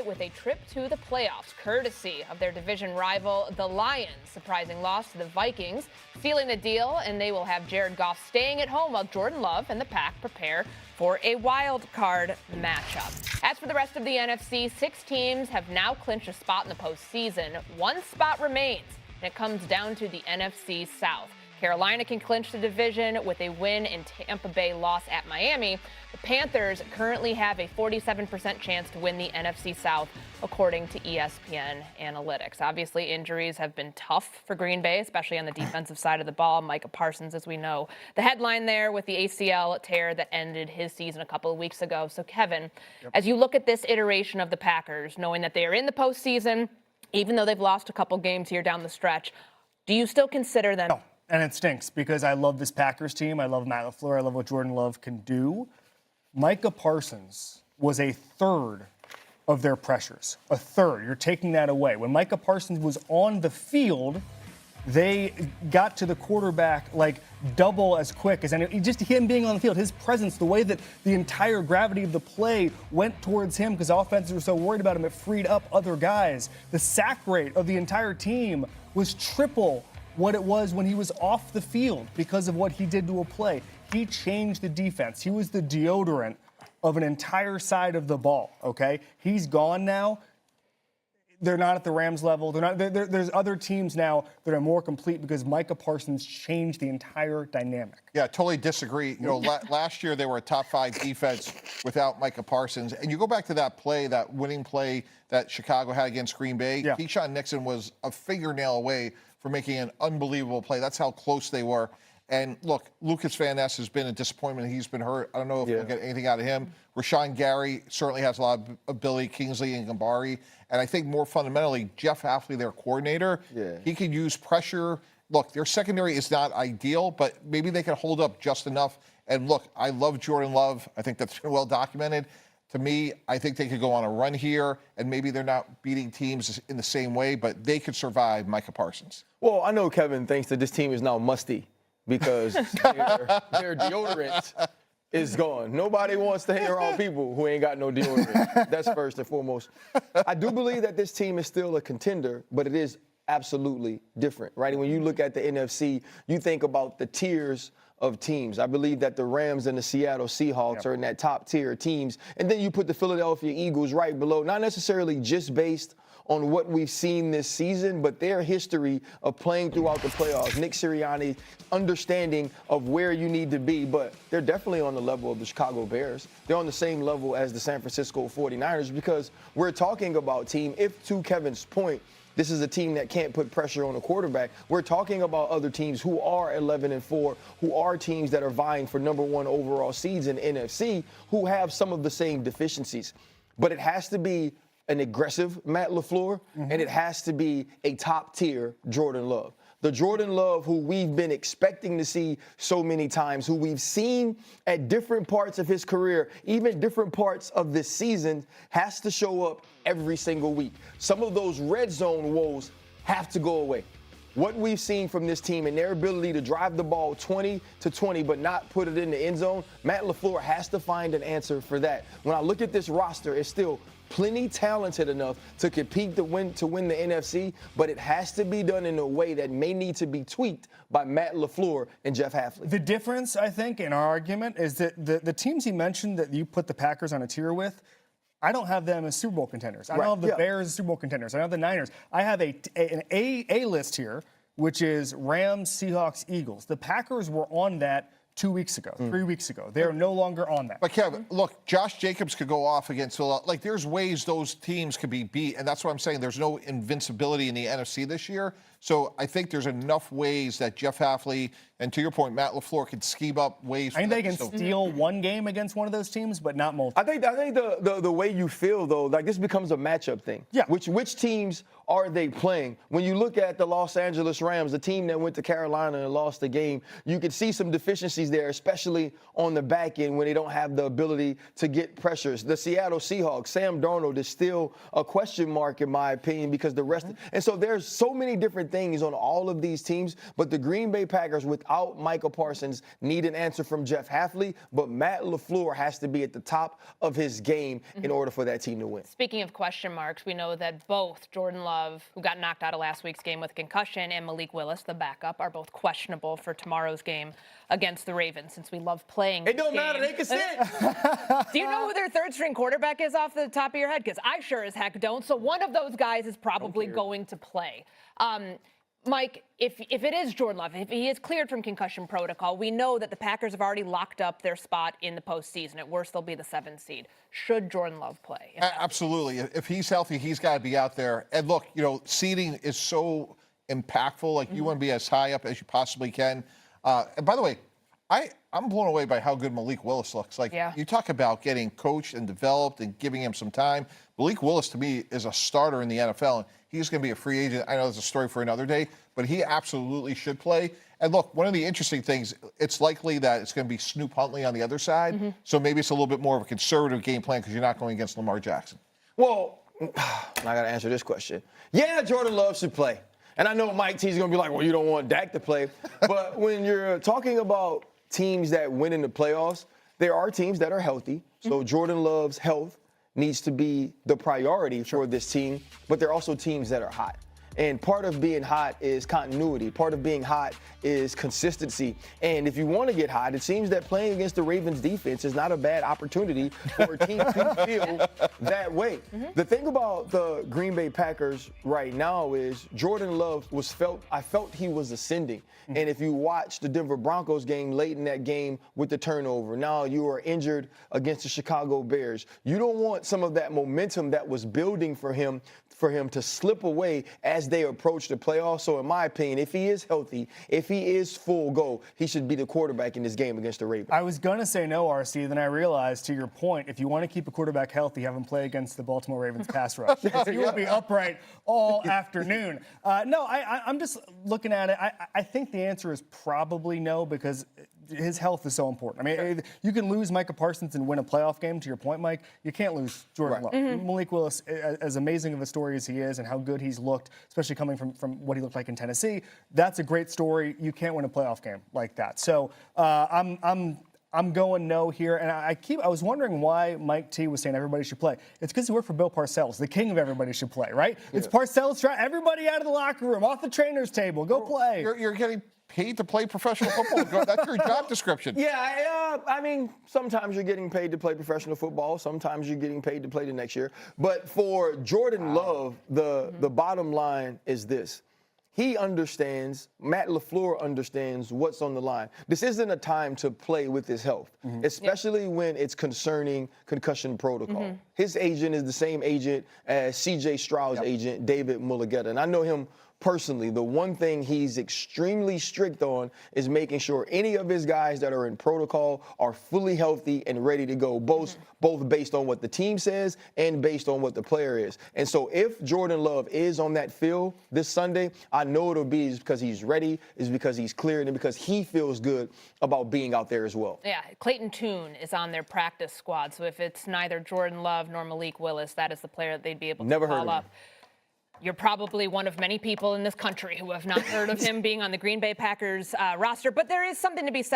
with a trip to the playoffs, courtesy of their division rival, the Lions. Surprising loss to the Vikings, sealing the deal, and they will have Jared Goff staying at home while Jordan Love and the Pack prepare for a wild card matchup. As for the rest of the NFC, 6 teams have now clinched a spot in the postseason. 1 spot remains, and it comes down to the NFC South. Carolina can clinch the division with a win and Tampa Bay loss at Miami. The Panthers currently have a 47% chance to win the NFC South, according to ESPN Analytics. Obviously, injuries have been tough for Green Bay, especially on the defensive side of the ball. Micah Parsons, as we know, the headline there with the ACL tear that ended his season a couple of weeks ago. So, Kevin, as you look at this iteration of the Packers, knowing that they are in the postseason, even though they've lost a couple games here down the stretch, do you still consider them? No. And it stinks because I love this Packers team. I love Matt LaFleur. I love what Jordan Love can do. Micah Parsons was a third of their pressures. A third. You're taking that away. When Micah Parsons was on the field, they got to the quarterback like double as quick as any. Just him being on the field, his presence, the way that the entire gravity of the play went towards him because offenses were so worried about him, it freed up other guys. The sack rate of the entire team was triple what it was when he was off the field because of what he did to a play. He changed the defense. He was the deodorant of an entire side of the ball, okay? He's gone now. They're not at the Rams level. There's other teams now that are more complete because Micah Parsons changed the entire dynamic. Yeah, totally disagree. You know, last year they were a top 5 defense without Micah Parsons. And you go back to that play, that winning play that Chicago had against Green Bay. Yeah. Keyshawn Nixon was a fingernail away from making an unbelievable play. That's how close they were. And look, Lucas Van Ness has been a disappointment. He's been hurt. I don't know if we'll get anything out of him. Rashawn Gary certainly has a lot of ability, Kingsley and Gambari. And I think more fundamentally, Jeff Hafley, their coordinator, he can use pressure. Look, their secondary is not ideal, but maybe they can hold up just enough. And look, I love Jordan Love. I think that's been well documented. To me, I think they could go on a run here, and maybe they're not beating teams in the same way, but they could survive Micah Parsons. Well, I know Kevin thinks that this team is now musty because their deodorant is gone. Nobody wants to hang around people who ain't got no deodorant. That's first and foremost. I do believe that this team is still a contender, but it is absolutely different, right? When you look at the NFC, you think about the tiers of teams. I believe that the Rams and the Seattle Seahawks are in that top tier of teams. And then you put the Philadelphia Eagles right below, not necessarily just based on what we've seen this season, but their history of playing throughout the playoffs. Nick Sirianni's understanding of where you need to be, but they're definitely on the level of the Chicago Bears. They're on the same level as the San Francisco 49ers because we're talking about team, if to Kevin's point, this is a team that can't put pressure on a quarterback. We're talking about other teams who are 11-4, who are teams that are vying for number 1 overall seeds in the NFC, who have some of the same deficiencies. But it has to be an aggressive Matt LaFleur, and it has to be a top-tier Jordan Love. The Jordan Love who we've been expecting to see so many times, who we've seen at different parts of his career, even different parts of this season, has to show up every single week. Some of those red zone woes have to go away. What we've seen from this team and their ability to drive the ball 20-20 but not put it in the end zone, Matt LaFleur has to find an answer for that. When I look at this roster, it's still plenty talented enough to compete to win the NFC, but it has to be done in a way that may need to be tweaked by Matt LaFleur and Jeff Hafley. The difference, I think, in our argument is that the teams he mentioned that you put the Packers on a tier with, I don't have them as Super Bowl contenders. I don't have the Bears as Super Bowl contenders. I don't have the Niners. I have an A list here, which is Rams, Seahawks, Eagles. The Packers were on that 2 weeks ago, 3 weeks ago. They are no longer on that. But Kevin, look, Josh Jacobs could go off against Philadelphia. Like, there's ways those teams could be beat, and that's what I'm saying. There's no invincibility in the NFC this year. So I think there's enough ways that Jeff Hafley and, to your point, Matt LaFleur can scheme up ways. I think they can steal one game against one of those teams, but not multiple. I think the way you feel, though, like this becomes a matchup thing. Yeah. Which teams are they playing? When you look at the Los Angeles Rams, the team that went to Carolina and lost the game, you could see some deficiencies there, especially on the back end when they don't have the ability to get pressures. The Seattle Seahawks, Sam Darnold is still a question mark, in my opinion, because the rest. And so there's so many different things on all of these teams, but the Green Bay Packers, with without Micah Parsons, need an answer from Jeff Hafley, but Matt LaFleur has to be at the top of his game in order for that team to win. Speaking of question marks, we know that both Jordan Love, who got knocked out of last week's game with concussion, and Malik Willis, the backup, are both questionable for tomorrow's game against the Ravens, since we love playing. It don't matter. They can sit. Do you know who their third-string quarterback is off the top of your head? Because I sure as heck don't. So one of those guys is probably going to play. Mike, if it is Jordan Love, if he is cleared from concussion protocol, we know that the Packers have already locked up their spot in the postseason. At worst, they'll be the 7th seed. Should Jordan Love play? Absolutely. If he's healthy, he's got to be out there. And look, seeding is so impactful. Like, you want to be as high up as you possibly can. And by the way, I'm blown away by how good Malik Willis looks. Like, you talk about getting coached and developed and giving him some time. Malik Willis, to me, is a starter in the NFL. And he's going to be a free agent. I know there's a story for another day, but he absolutely should play. And look, one of the interesting things, it's likely that it's going to be Snoop Huntley on the other side. So maybe it's a little bit more of a conservative game plan because you're not going against Lamar Jackson. Well, I got to answer this question. Yeah, Jordan Love should play. And I know Mike T's going to be like, well, you don't want Dak to play. But when you're talking about teams that win in the playoffs, there are teams that are healthy. So Jordan Love's health needs to be the priority for this team. But there are also teams that are hot. And part of being hot is continuity. Part of being hot is consistency. And if you want to get hot, it seems that playing against the Ravens defense is not a bad opportunity for a team to feel that way. The thing about the Green Bay Packers right now is Jordan Love I felt he was ascending. And if you watch the Denver Broncos game late in that game with the turnover, now you are injured against the Chicago Bears. You don't want some of that momentum that was building for him to slip away as they approach the playoffs. So in my opinion, if he is healthy, if he is full go, he should be the quarterback in this game against the Ravens. I was going to say no, RC, then I realized, to your point, if you want to keep a quarterback healthy, have him play against the Baltimore Ravens pass rush. You will be upright all afternoon. No, I'm just looking at it. I think the answer is probably no, because his health is so important. I mean, you can lose Micah Parsons and win a playoff game, to your point, Mike. You can't lose Jordan Love. Malik Willis, as amazing of a story as he is and how good he's looked, especially coming from what he looked like in Tennessee, that's a great story. You can't win a playoff game like that. So I'm going no here. And I was wondering why Mike T was saying everybody should play. It's because he worked for Bill Parcells, the king of everybody should play, right? It's Parcells, everybody out of the locker room, off the trainer's table, go play. You're getting paid to play professional football. That's your job description. Yeah, I mean, sometimes you're getting paid to play professional football. Sometimes you're getting paid to play the next year. But for Jordan Love, the bottom line is this. He understands, Matt LaFleur understands what's on the line. This isn't a time to play with his health, especially when it's concerning concussion protocol. His agent is the same agent as C.J. Stroud's agent, David Mulligetta. And I know him personally. The one thing he's extremely strict on is making sure any of his guys that are in protocol are fully healthy and ready to go, both based on what the team says and based on what the player is. And so if Jordan Love is on that field this Sunday, I know it'll be because he's ready, is because he's cleared, and because he feels good about being out there as well. Yeah, Clayton Tune is on their practice squad. So if it's neither Jordan Love nor Malik Willis, that is the player that they'd be able to call up. You're probably one of many people in this country who have not heard of him being on the Green Bay Packers roster, but there is something to be said